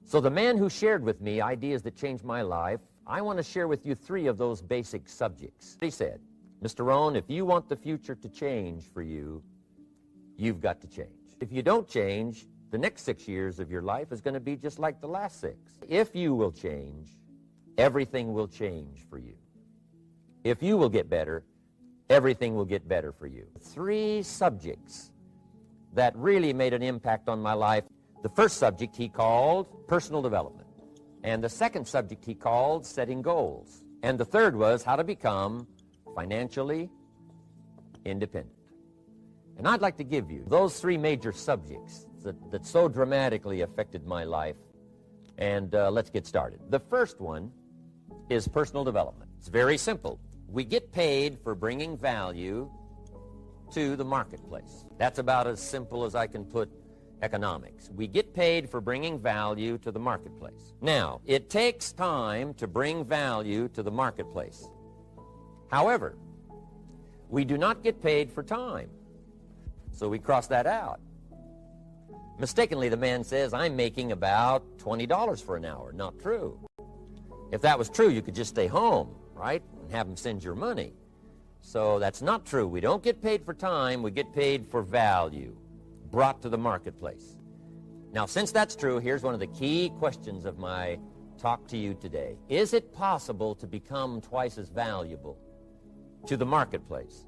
So the man who shared with me ideas that changed my life, I want to share with you 3 of those basic subjects. He said, Mr. Rohn, if you want the future to change for you, you've got to change. If you don't change, the next 6 years of your life is going to be just like the last 6. If you will change, everything will change for you. If you will get better, everything will get better for you. 3 subjects that really made an impact on my life. The first subject he called personal development. And the second subject he called setting goals. And the third was how to become financially independent. And I'd like to give you those 3 major subjects that so dramatically affected my life. And let's get started. The first one is personal development. It's very simple. We get paid for bringing value to the marketplace. That's about as simple as I can put economics. We get paid for bringing value to the marketplace. Now, it takes time to bring value to the marketplace. However, we do not get paid for time. So we cross that out. Mistakenly, the man says, I'm making about $20 for an hour. Not true. If that was true, you could just stay home, right, and have them send your money. So that's not true. We don't get paid for time. We get paid for value brought to the marketplace. Now, since that's true, here's one of the key questions of my talk to you today. Is it possible to become twice as valuable to the marketplace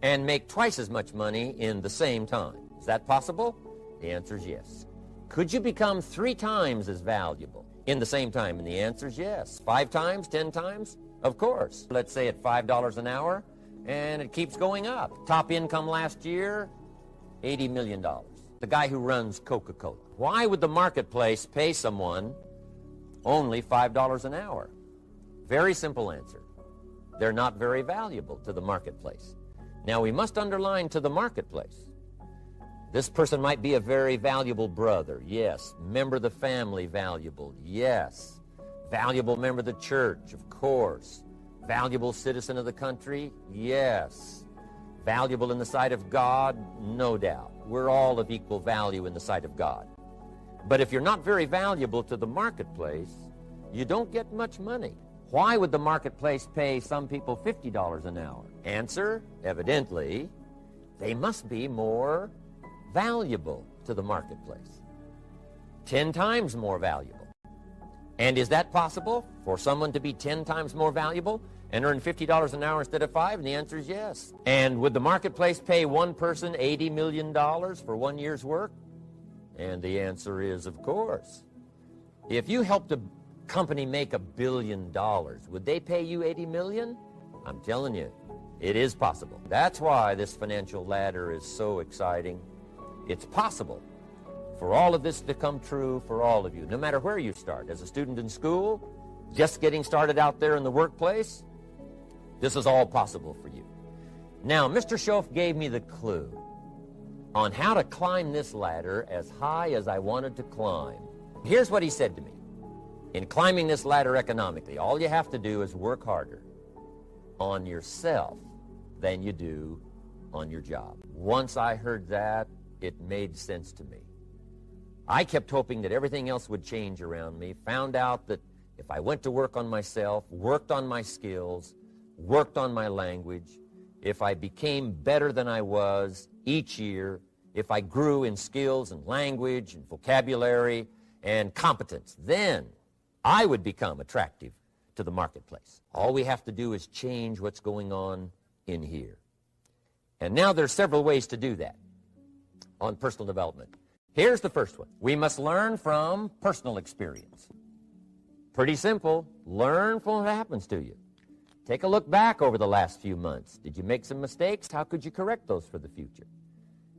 and make twice as much money in the same time? Is that possible? The answer is yes. Could you become 3 times as valuable in the same time? And the answer is yes. 5 times, 10 times? Of course. Let's say at $5 an hour, and it keeps going up. Top income last year, $80 million. The guy who runs Coca-Cola. Why would the marketplace pay someone only $5 an hour? Very simple answer. They're not very valuable to the marketplace. Now, we must underline to the marketplace. This person might be a very valuable brother. Yes. Member of the family, valuable. Yes. Valuable member of the church, of course. Valuable citizen of the country? Yes. Valuable in the sight of God? No doubt. We're all of equal value in the sight of God. But if you're not very valuable to the marketplace, you don't get much money. Why would the marketplace pay some people $50 an hour? Answer, evidently, they must be more valuable to the marketplace. 10 times more valuable. And is that possible for someone to be 10 times more valuable and earn $50 an hour instead of 5? And the answer is yes. And would the marketplace pay one person $80 million for 1 year's work? And the answer is, of course. If you helped a company make $1 billion, would they pay you $80 million? I'm telling you, it is possible. That's why this financial ladder is so exciting. It's possible for all of this to come true for all of you, no matter where you start. As a student in school, just getting started out there in the workplace, this is all possible for you. Now, Mr. Schoaf gave me the clue on how to climb this ladder as high as I wanted to climb. Here's what he said to me. In climbing this ladder economically, all you have to do is work harder on yourself than you do on your job. Once I heard that, it made sense to me. I kept hoping that everything else would change around me, found out that if I went to work on myself, worked on my skills, worked on my language, if I became better than I was each year, if I grew in skills and language and vocabulary and competence, then I would become attractive to the marketplace. All we have to do is change what's going on in here. And now there's several ways to do that on personal development. Here's the first one. We must learn from personal experience. Pretty simple. Learn from what happens to you. Take a look back over the last few months. Did you make some mistakes? How could you correct those for the future?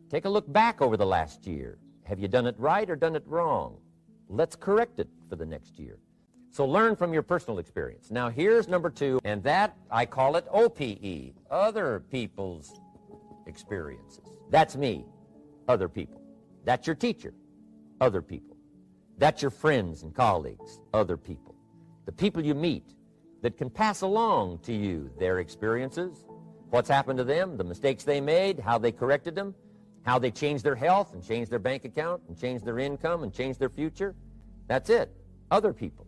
Take a look back over the last year. Have you done it right or done it wrong? Let's correct it for the next year. So learn from your personal experience. Now here's number 2, and that, I call it OPE, other people's experiences. That's me, other people. That's your teacher, other people. That's your friends and colleagues, other people. The people you meet that can pass along to you their experiences, what's happened to them, the mistakes they made, how they corrected them, how they changed their health and changed their bank account and changed their income and changed their future. That's it. Other people.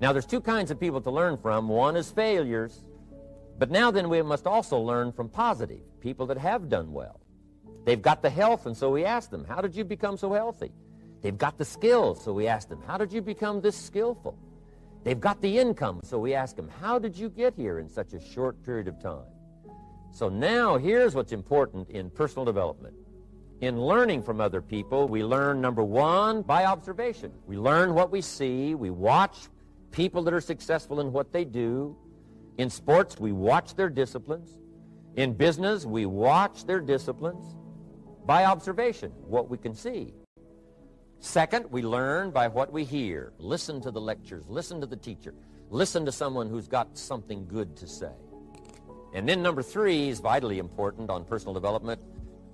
Now, there's two kinds of people to learn from. One is failures. But now then we must also learn from positive, people that have done well. They've got the health, and so we ask them, how did you become so healthy? They've got the skills, so we ask them, how did you become this skillful? They've got the income, so we ask them, how did you get here in such a short period of time? So now here's what's important in personal development. In learning from other people, we learn, number one, by observation. We learn what we see. We watch people that are successful in what they do. In sports, we watch their disciplines. In business, we watch their disciplines by observation, what we can see. Second, we learn by what we hear. Listen to the lectures. Listen to the teacher. Listen to someone who's got something good to say. And then number three is vitally important on personal development,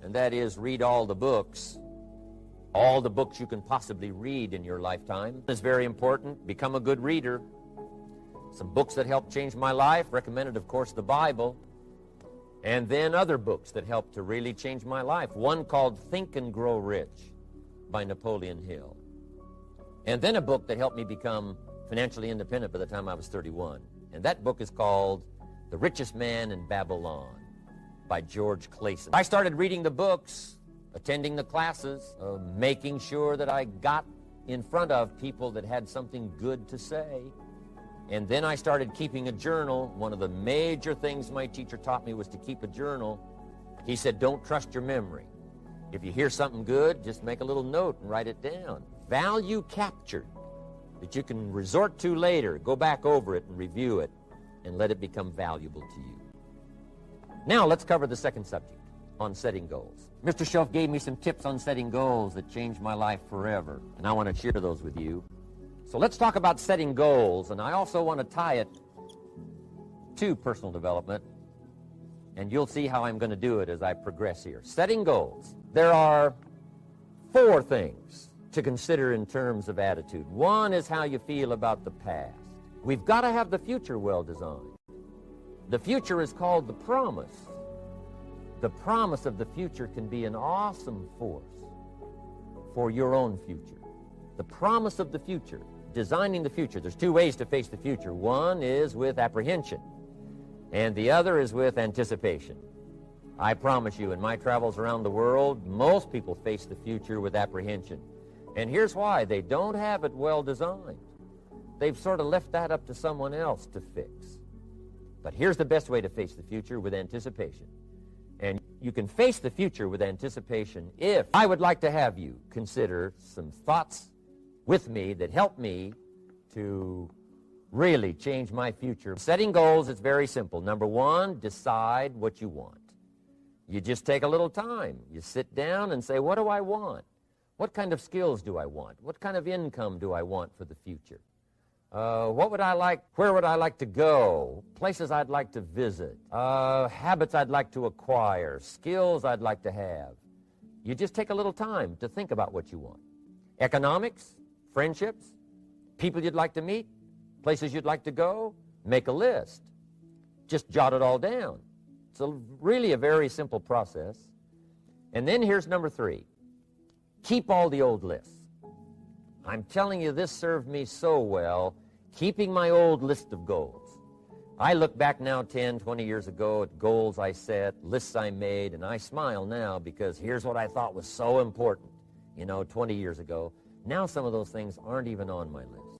and that is read all the books you can possibly read in your lifetime. It's very important. Become a good reader. Some books that helped change my life, recommended, of course, the Bible, and then other books that helped to really change my life. One called Think and Grow Rich by Napoleon Hill. And then a book that helped me become financially independent by the time I was 31. And that book is called The Richest Man in Babylon by George Clayson. I started reading the books, attending the classes, making sure that I got in front of people that had something good to say. And then I started keeping a journal. One of the major things my teacher taught me was to keep a journal. He said, don't trust your memory. If you hear something good, just make a little note and write it down. Value captured that you can resort to later. Go back over it and review it and let it become valuable to you. Now let's cover the second subject on setting goals. Mr. Shelf gave me some tips on setting goals that changed my life forever, and I want to share those with you. So let's talk about setting goals, and I also want to tie it to personal development, and you'll see how I'm going to do it as I progress here. Setting goals. There are four things to consider in terms of attitude. One is how you feel about the past. We've got to have the future well designed. The future is called the promise. The promise of the future can be an awesome force for your own future. The promise of the future, designing the future. There's two ways to face the future. One is with apprehension, and the other is with anticipation. I promise you, in my travels around the world, most people face the future with apprehension. And here's why. They don't have it well designed. They've sort of left that up to someone else to fix. But here's the best way to face the future, with anticipation. And you can face the future with anticipation if I would like to have you consider some thoughts with me that help me to really change my future. Setting goals is very simple. Number one, decide what you want. You just take a little time. You sit down and say, what do I want? What kind of skills do I want? What kind of income do I want for the future? What would I like? Where would I like to go? Places I'd like to visit. Habits I'd like to acquire. Skills I'd like to have. You just take a little time to think about what you want. Economics, friendships, people you'd like to meet, places you'd like to go. Make a list. Just jot it all down. It's really a very simple process. And then here's number three. Keep all the old lists. I'm telling you, this served me so well, keeping my old list of goals. I look back now 10, 20 years ago at goals I set, lists I made, and I smile now because here's what I thought was so important, 20 years ago. Now some of those things aren't even on my list.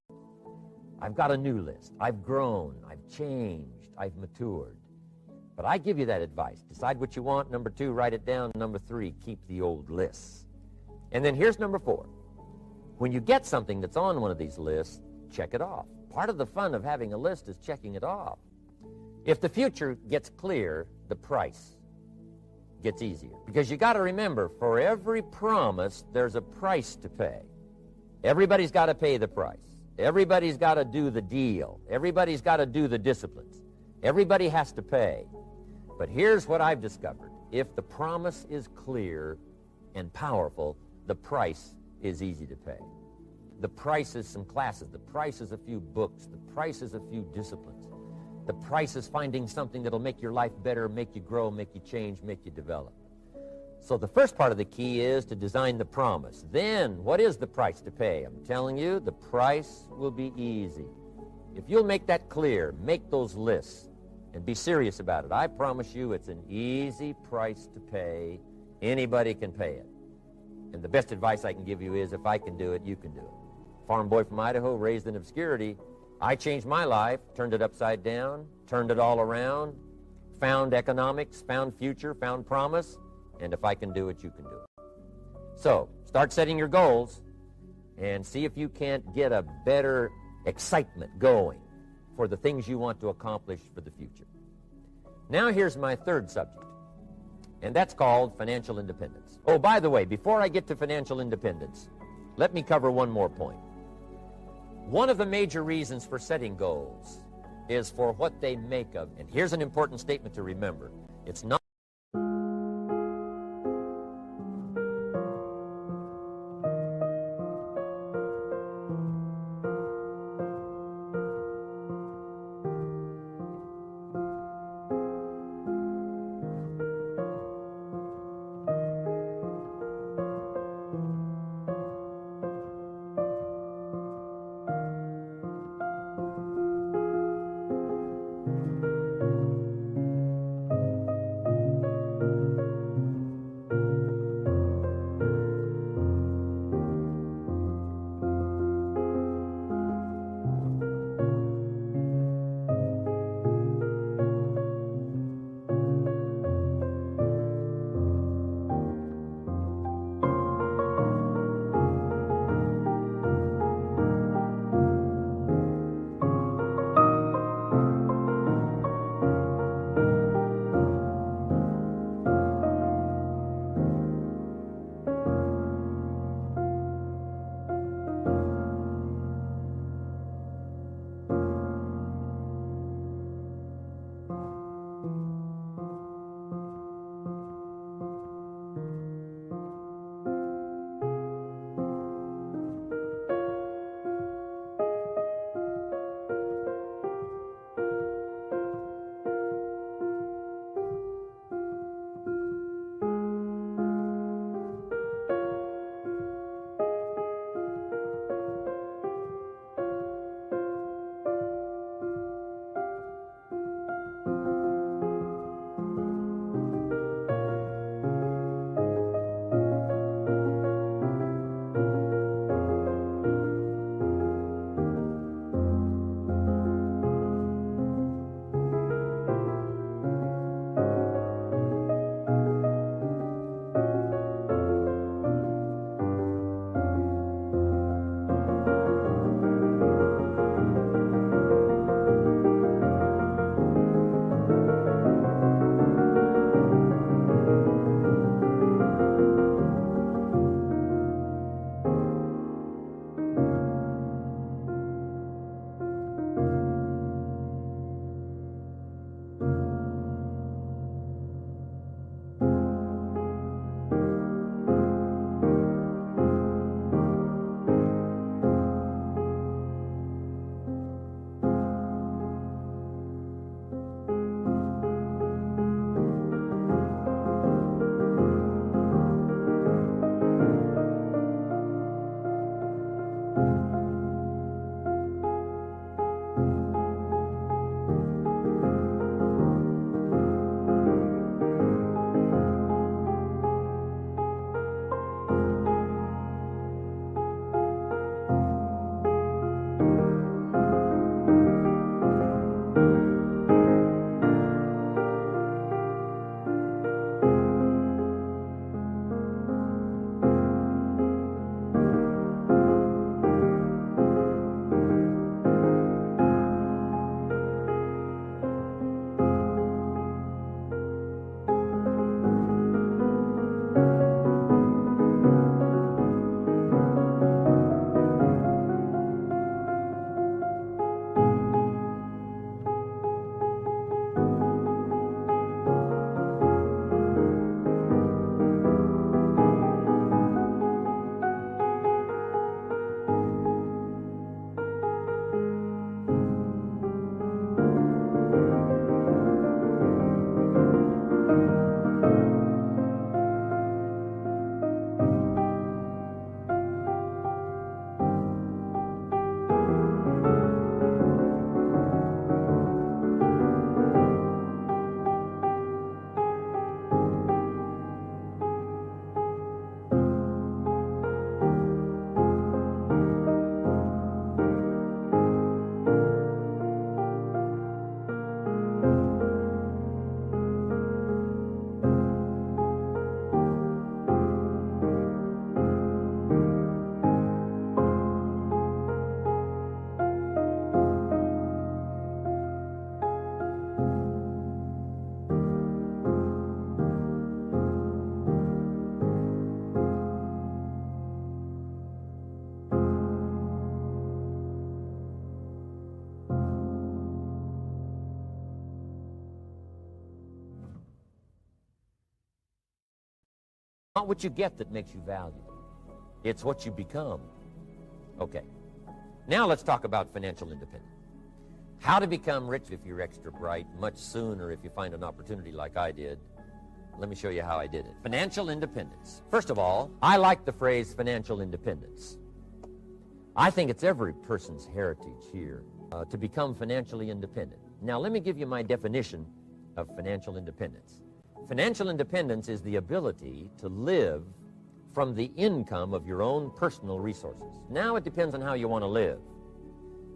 I've got a new list. I've grown. I've changed. I've matured. But I give you that advice. Decide what you want. Number two, write it down. Number three, keep the old lists. And then here's number four. When you get something that's on one of these lists, check it off. Part of the fun of having a list is checking it off. If the future gets clear, the price gets easier. Because you got to remember, for every promise, there's a price to pay. Everybody's got to pay the price. Everybody's got to do the deal. Everybody's got to do the disciplines. Everybody has to pay. But here's what I've discovered. If the promise is clear and powerful, the price is easy to pay. The price is some classes. The price is a few books. The price is a few disciplines. The price is finding something that'll make your life better, make you grow, make you change, make you develop. So the first part of the key is to design the promise. Then, what is the price to pay? I'm telling you, the price will be easy. If you'll make that clear, make those lists, and be serious about it, I promise you it's an easy price to pay. Anybody can pay it. And the best advice I can give you is, if I can do it, you can do it. Farm boy from Idaho, raised in obscurity, I changed my life, turned it upside down, turned it all around, found economics, found future, found promise, and if I can do it, you can do it. So, start setting your goals and see if you can't get a better excitement going for the things you want to accomplish for the future. Now here's my third subject, and that's called financial independence. Oh, by the way, before I get to financial independence, let me cover one more point. One of the major reasons for setting goals is for what they make of. And here's an important statement to remember. It's not Not what you get that makes you valuable. It's what you become. Okay. Now let's talk about financial independence. How to become rich if you're extra bright, much sooner if you find an opportunity like I did. Let me show you how I did it. Financial independence. First of all, I like the phrase financial independence. I think it's every person's heritage here to become financially independent. Now, let me give you my definition of financial independence. Financial independence is the ability to live from the income of your own personal resources. Now, it depends on how you want to live.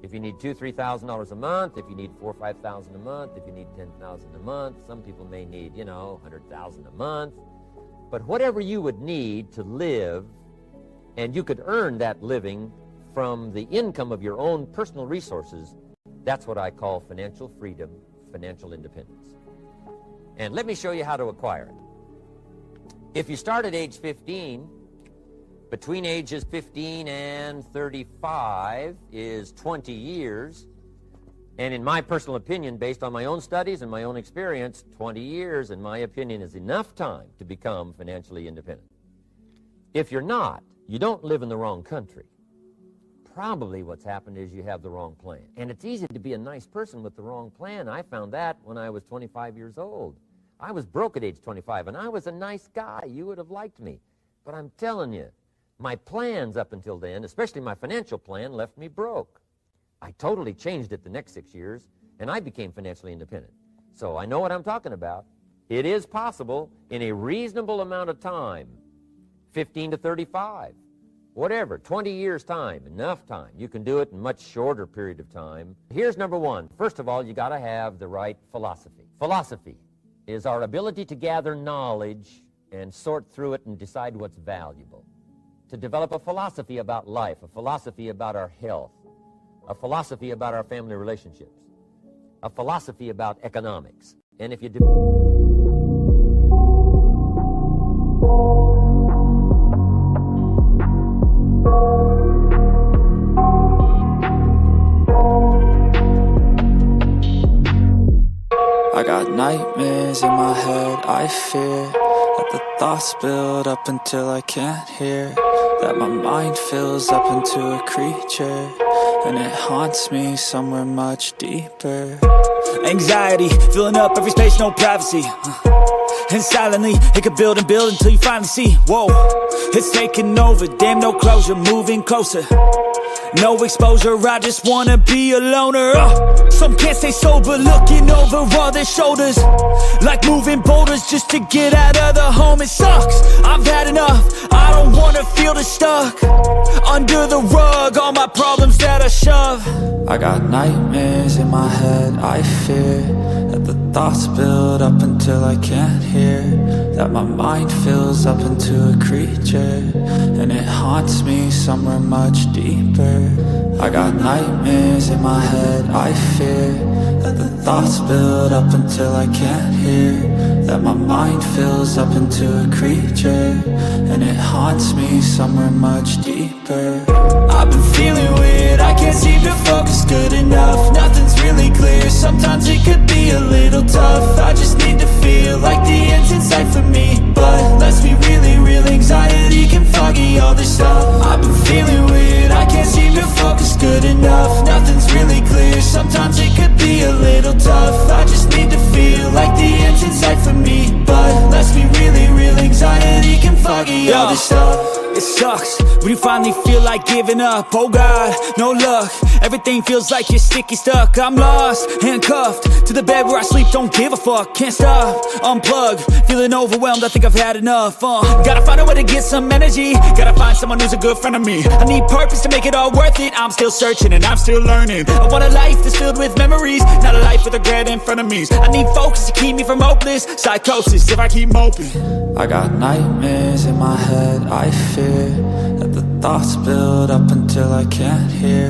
If you need $2,000, $3,000 a month, if you need $4,000 or $5,000 a month, if you need $10,000 a month, some people may need, $100,000 a month. But whatever you would need to live, and you could earn that living from the income of your own personal resources, that's what I call financial freedom, financial independence. And let me show you how to acquire it. If you start at age 15, between ages 15 and 35 is 20 years. And in my personal opinion, based on my own studies and my own experience, 20 years, in my opinion, is enough time to become financially independent. If you're not, you don't live in the wrong country. Probably what's happened is you have the wrong plan. And it's easy to be a nice person with the wrong plan. I found that when I was 25 years old. I was broke at age 25, and I was a nice guy. You would have liked me. But I'm telling you, my plans up until then, especially my financial plan, left me broke. I totally changed it the next 6 years, and I became financially independent. So I know what I'm talking about. It is possible in a reasonable amount of time, 15 to 35, whatever, 20 years' time, enough time. You can do it in a much shorter period of time. Here's number one. First of all, you got to have the right philosophy. Philosophy is our ability to gather knowledge and sort through it and decide what's valuable. To develop a philosophy about life, a philosophy about our health, a philosophy about our family relationships, a philosophy about economics. And if you do... I got nightmares in my head, I fear that the thoughts build up until I can't hear, that my mind fills up into a creature, and it haunts me somewhere much deeper. Anxiety, filling up every space, no privacy. And silently, it could build and build until you finally see, whoa, it's taking over, damn no closure, moving closer. No exposure, I just wanna be a loner. Some can't stay sober, looking over all their shoulders, like moving boulders just to get out of the home. It sucks, I've had enough, I don't wanna feel the stuck under the rug, all my problems that I shove. I got nightmares in my head, I fear that the thoughts build up until I can't hear, that my mind fills up into a creature, and it haunts me somewhere much deeper. I got nightmares in my head, I fear that the thoughts build up until I can't hear, that my mind fills up into a creature, and it haunts me somewhere much deeper. I've been feeling weird, I can't seem to focus good enough. Nothing's really clear, sometimes it could be a little tough. I just need to feel like the end's in sight for me, but let's be really real, anxiety can foggy all this stuff. I've been feeling weird, I can't seem to focus good enough. Nothing's really clear, sometimes it could be a little tough. I just need to feel like the end's in sight for me, but let's be really real, anxiety can foggy all this stuff. It sucks when you finally feel like giving up. Oh God, no luck, everything feels like you're sticky stuck. I'm lost, handcuffed to the bed where I sleep, don't give a fuck. Can't stop, unplug, feeling overwhelmed, I think I've had enough. Gotta find a way to get some energy, gotta find someone who's a good friend of me. I need purpose to make it all worth it, I'm still searching and I'm still learning. I want a life that's filled with memories, not a life with regret and frenemies. I need focus to keep me from hopeless psychosis if I keep moping. I got nightmares in my head, I fear that the thoughts build up until I can't hear,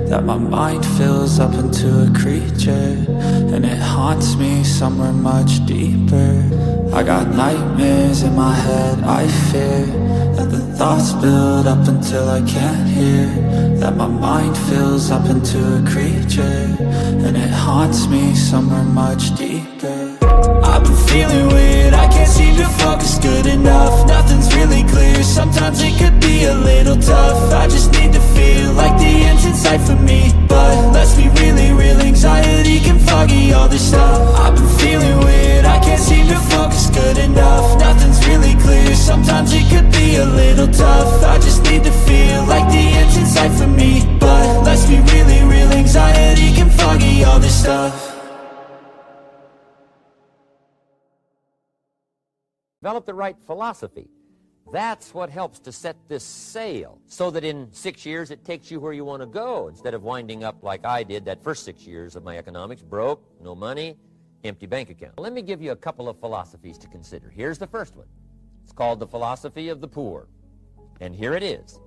that my mind fills up into a creature, and it haunts me somewhere much deeper. I got nightmares in my head, I fear that the thoughts build up until I can't hear, that my mind fills up into a creature, and it haunts me somewhere much deeper. I've been feeling weird, I can't seem to focus good enough. Nothing's really clear, sometimes it could be a little tough. I just need to feel like the end's in sight for me. But let's be really real, anxiety can foggy all this stuff. I've been feeling weird, I can't seem to focus good enough. Nothing's really clear, sometimes it could be a little tough. I just need to feel like the end's in sight for me. But let's be really real, anxiety can foggy all this stuff. Develop the right philosophy. That's what helps to set this sail, so that in 6 years it takes you where you want to go, instead of winding up like I did that first 6 years of my economics, broke, no money, empty bank account. Let me give you a couple of philosophies to consider. Here's the first one. It's called the philosophy of the poor. And here it is.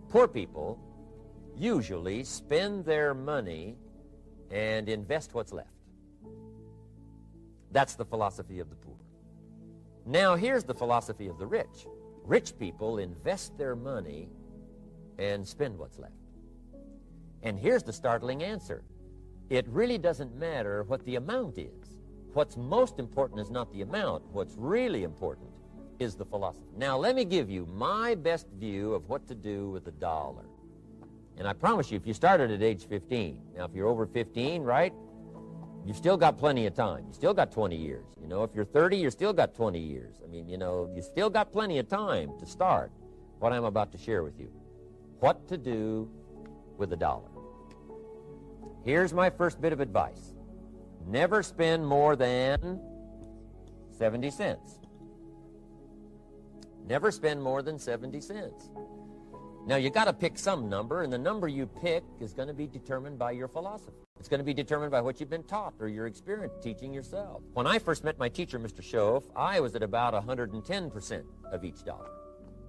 Poor people usually spend their money and invest what's left. That's the philosophy of the poor. Now, here's the philosophy of the rich. Rich people invest their money and spend what's left. And here's the startling answer. It really doesn't matter what the amount is. What's most important is not the amount. What's really important is the philosophy. Now, let me give you my best view of what to do with $1. And I promise you, if you started at age 15, now if you're over 15, right, you've still got plenty of time. You still got 20 years. You know, if you're 30, you've still got 20 years. I mean, you know, you still got plenty of time to start what I'm about to share with you. What to do with $1. Here's my first bit of advice. Never spend more than 70 cents. Never spend more than 70 cents. Now, you got to pick some number, and the number you pick is going to be determined by your philosophy. It's going to be determined by what you've been taught or your experience teaching yourself. When I first met my teacher, Mr. Schoaf, I was at about 110% of each dollar.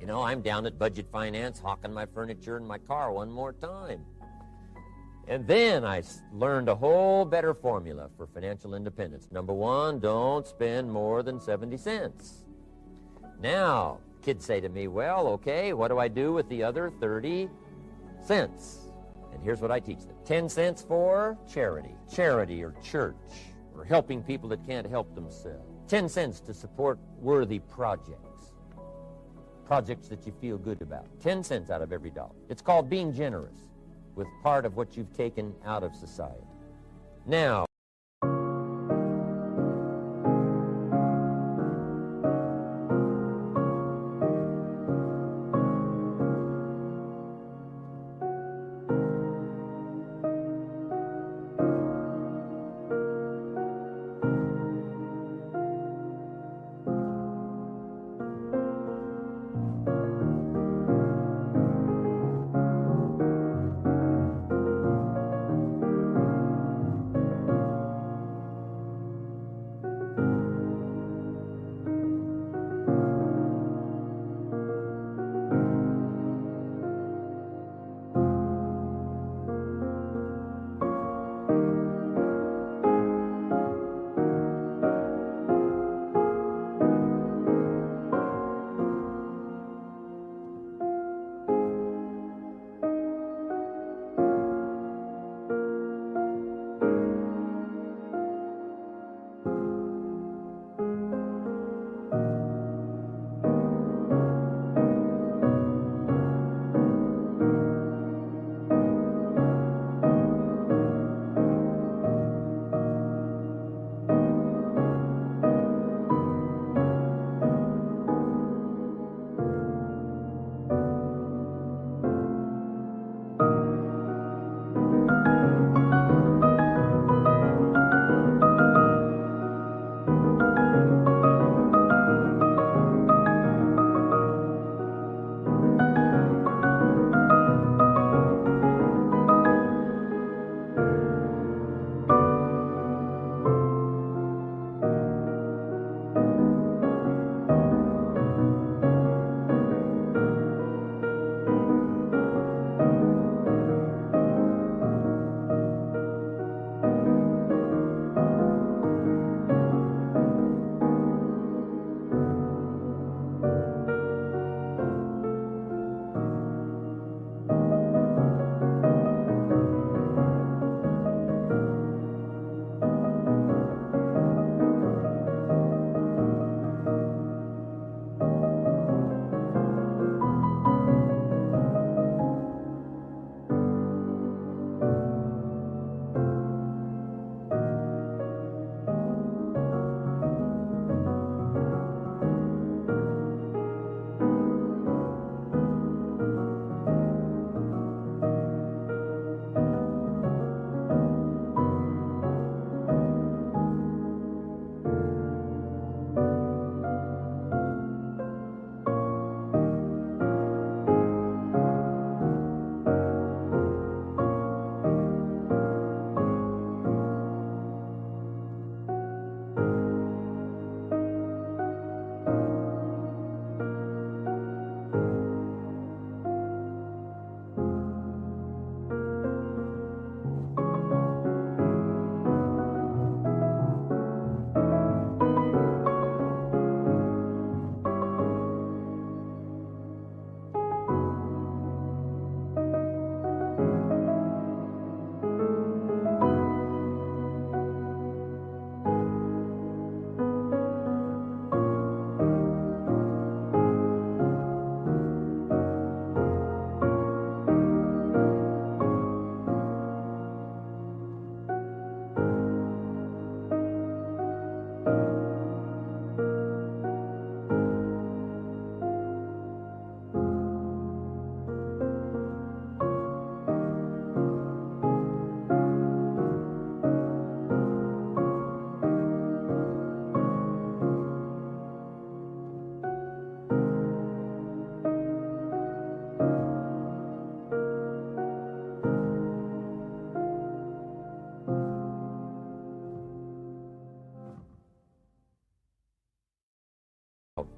You know, I'm down at budget finance, hawking my furniture and my car one more time. And then I learned a whole better formula for financial independence. Number one, don't spend more than 70 cents. Now, kids say to me, well, okay, what do I do with the other 30 cents? And here's what I teach them. 10 cents for charity or church, or helping people that can't help themselves. 10 cents to support worthy projects that you feel good about. 10 cents out of every dollar. It's called being generous with part of what you've taken out of society. Now,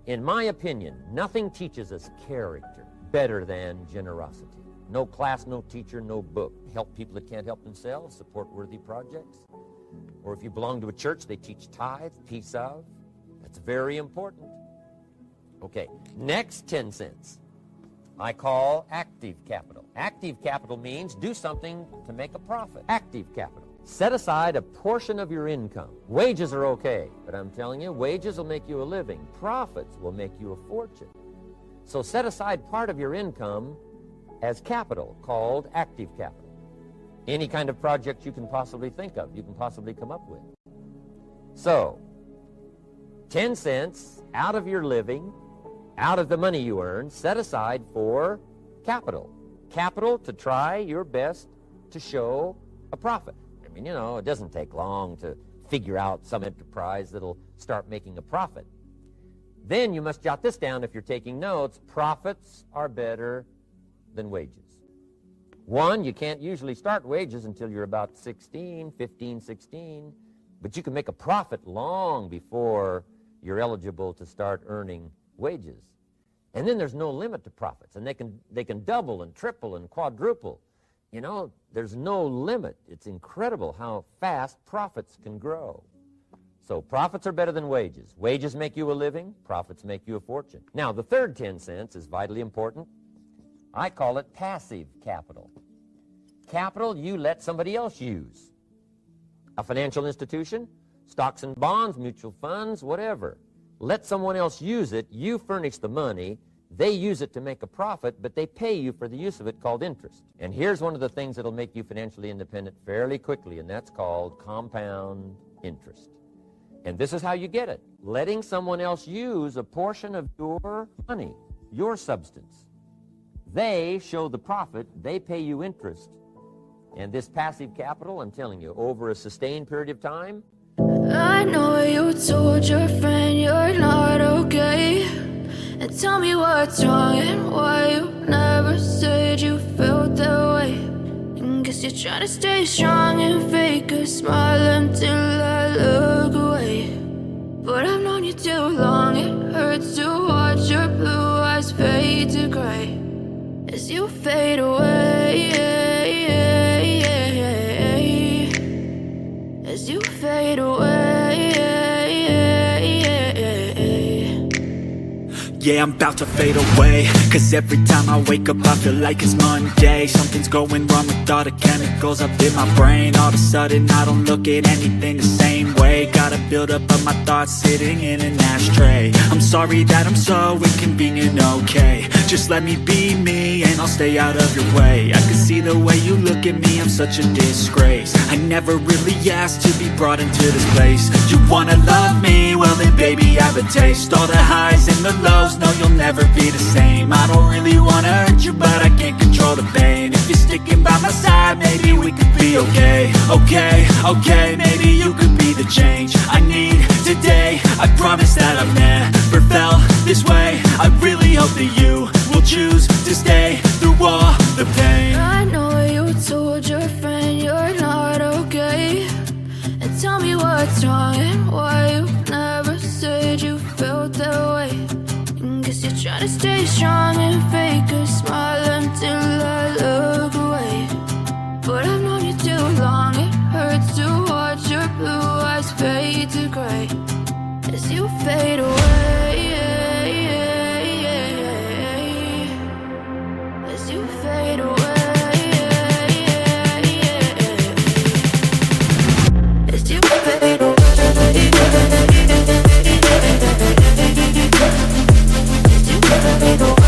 In my opinion, nothing teaches us character better than generosity. No class, no teacher, no book. Help people that can't help themselves, support worthy projects. Or if you belong to a church, they teach tithe, peace of. That's very important. Okay, next 10 cents I call active capital. Active capital means do something to make a profit. Active capital. Set aside a portion of your income. Wages are okay, but I'm telling you, wages will make you a living. Profits will make you a fortune. So set aside part of your income as capital, called active capital. Any kind of project you can possibly think of, you can possibly come up with. So, 10 cents out of your living, out of the money you earn, set aside for capital. Capital to try your best to show a profit. I mean, you know, it doesn't take long to figure out some enterprise that'll start making a profit. Then you must jot this down if you're taking notes. Profits are better than wages. One, you can't usually start wages until you're about 15, 16, but you can make a profit long before you're eligible to start earning wages. And then there's no limit to profits, and they can double and triple and quadruple. You know, there's no limit. It's incredible how fast profits can grow. So profits are better than wages. Wages make you a living. Profits make you a fortune. Now, the third 10 cents is vitally important. I call it passive capital. Capital you let somebody else use. A financial institution, stocks and bonds, mutual funds, whatever. Let someone else use it. You furnish the money. They use it to make a profit, but they pay you for the use of it, called interest. And here's one of the things that'll make you financially independent fairly quickly, and that's called compound interest. And this is how you get it. Letting someone else use a portion of your money, your substance. They show the profit, they pay you interest. And this passive capital, I'm telling you, over a sustained period of time. I know you told your friend you're not okay, and tell me what's wrong and why you never said you felt that way. And guess you're trying to stay strong and fake a smile until I look away. But I've known you too long, it hurts to watch your blue eyes fade to gray as you fade away, as you fade away. Yeah, I'm about to fade away, cause every time I wake up I feel like it's Monday. Something's going wrong with all the chemicals up in my brain. All of a sudden I don't look at anything the same way. Got a buildup of my thoughts sitting in an ashtray. I'm sorry that I'm so inconvenient, okay. Just let me be me and I'll stay out of your way. I can see the way you look at me, I'm such a disgrace. I never really asked to be brought into this place. You wanna love me? Well then baby I have a taste. All the highs and the lows, no you'll never be the same. I don't really wanna hurt you, but I can't control the pain. If you're sticking by my side, maybe we could be okay. Okay, maybe you could be the change I need today. I promise that I've never felt this way. I really hope that you will choose to stay through all the pain. I know you told your friend you're not okay, and tell me what's wrong and why you never said you felt that way. And guess you're trying to stay strong and fake a smile until I look away. But I've known you too long, it hurts to watch your blue eyes fade to gray as you fade away, as you fade away, as you fade away. As you fade away.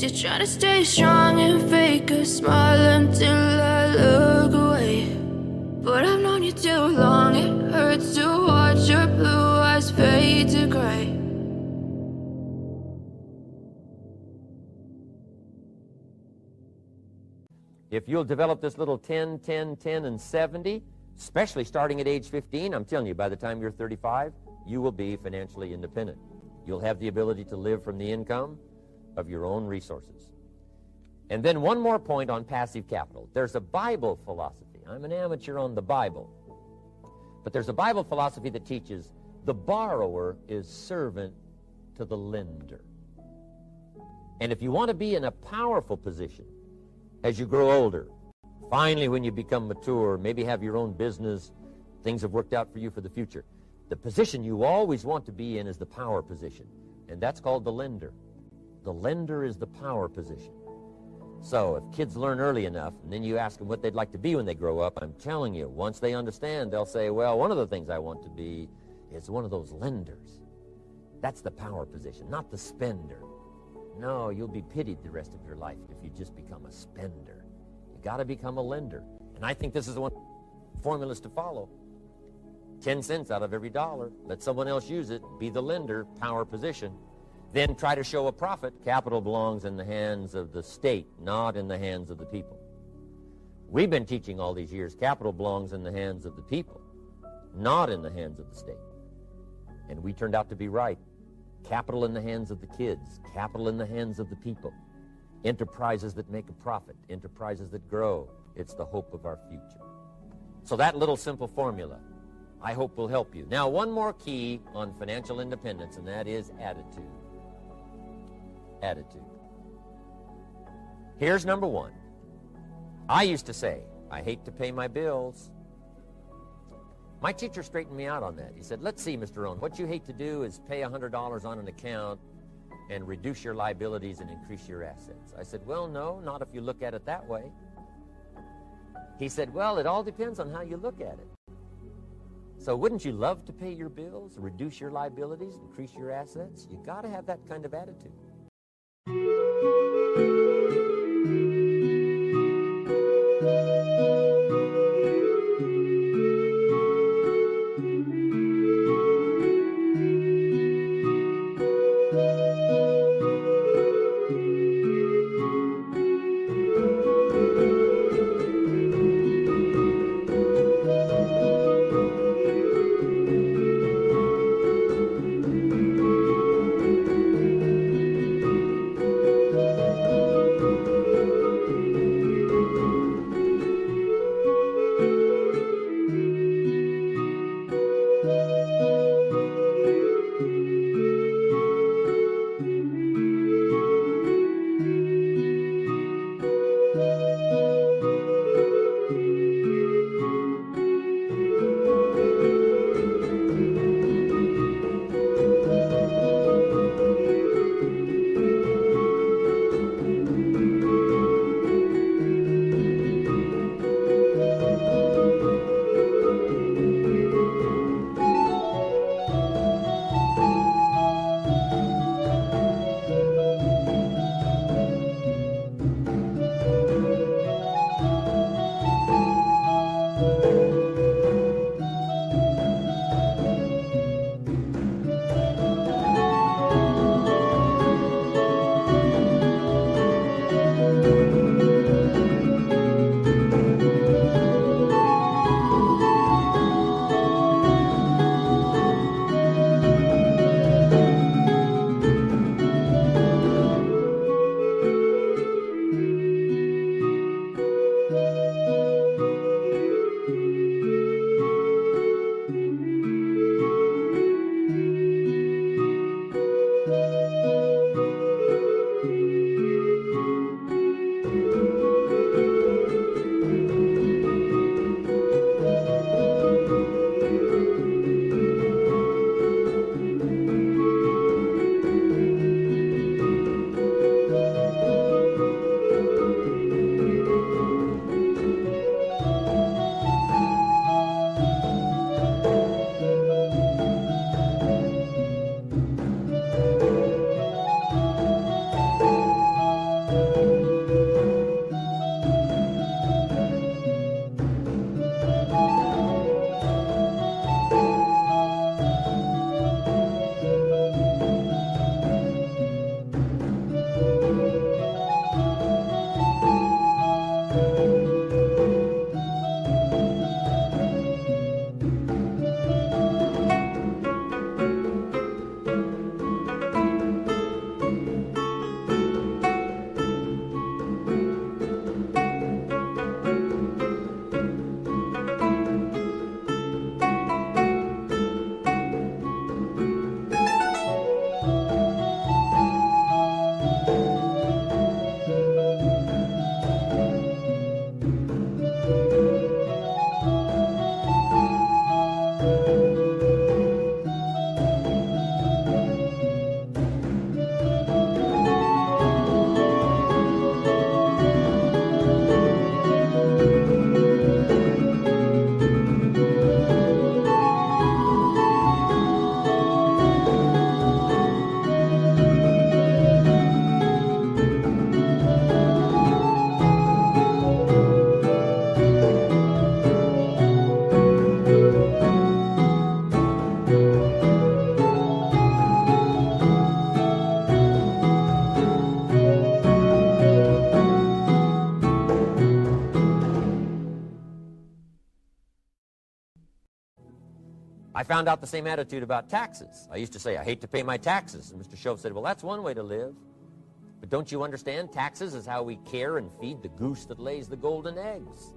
Guess you're trying to stay strong and fake a smile until I look away. But I've known you too long, it hurts to watch your blue eyes fade to gray. If you'll develop this little 10, 10, 10, and 70, especially starting at age 15, I'm telling you, by the time you're 35, you will be financially independent. You'll have the ability to live from the income of your own resources. And then one more point on passive capital. There's a Bible philosophy. I'm an amateur on the Bible. But there's a Bible philosophy that teaches the borrower is servant to the lender. And if you want to be in a powerful position as you grow older, finally when you become mature, maybe have your own business, things have worked out for you for the future, the position you always want to be in is the power position. And that's called the lender. The lender is the power position. So if kids learn early enough, and then you ask them what they'd like to be when they grow up, I'm telling you, once they understand, they'll say, well, one of the things I want to be is one of those lenders. That's the power position, not the spender. No, you'll be pitied the rest of your life if you just become a spender. You got to become a lender. And I think this is one formulas to follow. 10 cents out of every dollar. Let someone else use it. Be the lender, power position. Then try to show a profit. Capital belongs in the hands of the state, not in the hands of the people. We've been teaching all these years, capital belongs in the hands of the people, not in the hands of the state. And we turned out to be right. Capital in the hands of the kids, capital in the hands of the people. Enterprises that make a profit, enterprises that grow. It's the hope of our future. So that little simple formula, I hope will help you. Now, one more key on financial independence, and that is attitude. Attitude. Here's number one. I used to say, I hate to pay my bills. My teacher straightened me out on that. He said, let's see, Mr. Rohn, what you hate to do is pay $100 on an account and reduce your liabilities and increase your assets. I said, well, no, not if you look at it that way. He said, well, it all depends on how you look at it. So wouldn't you love to pay your bills, reduce your liabilities, increase your assets? You got to have that kind of attitude. I found out the same attitude about taxes. I used to say, I hate to pay my taxes. And Mr. Shove said, well, that's one way to live. But don't you understand? Taxes is how we care and feed the goose that lays the golden eggs.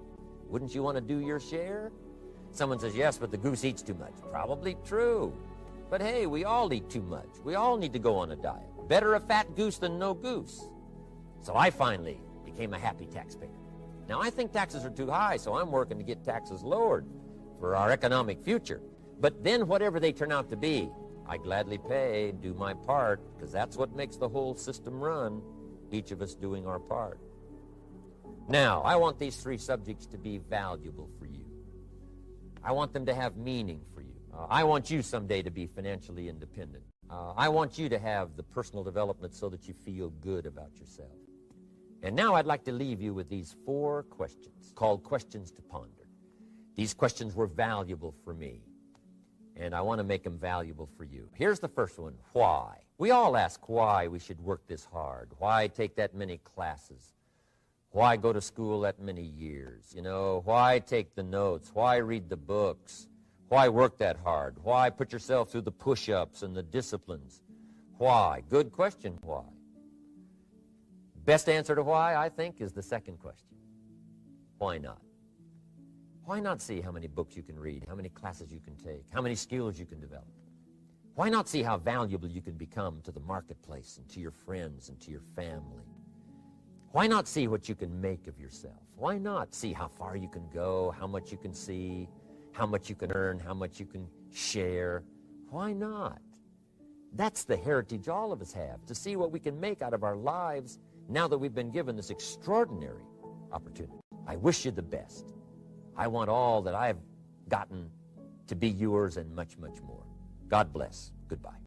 Wouldn't you want to do your share? Someone says, yes, but the goose eats too much. Probably true. But hey, we all eat too much. We all need to go on a diet. Better a fat goose than no goose. So I finally became a happy taxpayer. Now, I think taxes are too high, so I'm working to get taxes lowered for our economic future. But then whatever they turn out to be, I gladly pay, do my part, because that's what makes the whole system run, each of us doing our part. Now, I want these three subjects to be valuable for you. I want them to have meaning for you. I want you someday to be financially independent. I want you to have the personal development so that you feel good about yourself. And now I'd like to leave you with these 4 questions called questions to ponder. These questions were valuable for me, and I want to make them valuable for you. Here's the first one, why? We all ask why we should work this hard. Why take that many classes? Why go to school that many years? You know, why take the notes? Why read the books? Why work that hard? Why put yourself through the push-ups and the disciplines? Why? Good question, why? Best answer to why, I think, is the second question. Why not? Why not see how many books you can read, how many classes you can take, how many skills you can develop? Why not see how valuable you can become to the marketplace and to your friends and to your family? Why not see what you can make of yourself? Why not see how far you can go, how much you can see, how much you can earn, how much you can share? Why not? That's the heritage all of us have, to see what we can make out of our lives now that we've been given this extraordinary opportunity. I wish you the best. I want all that I've gotten to be yours and much, much more. God bless. Goodbye.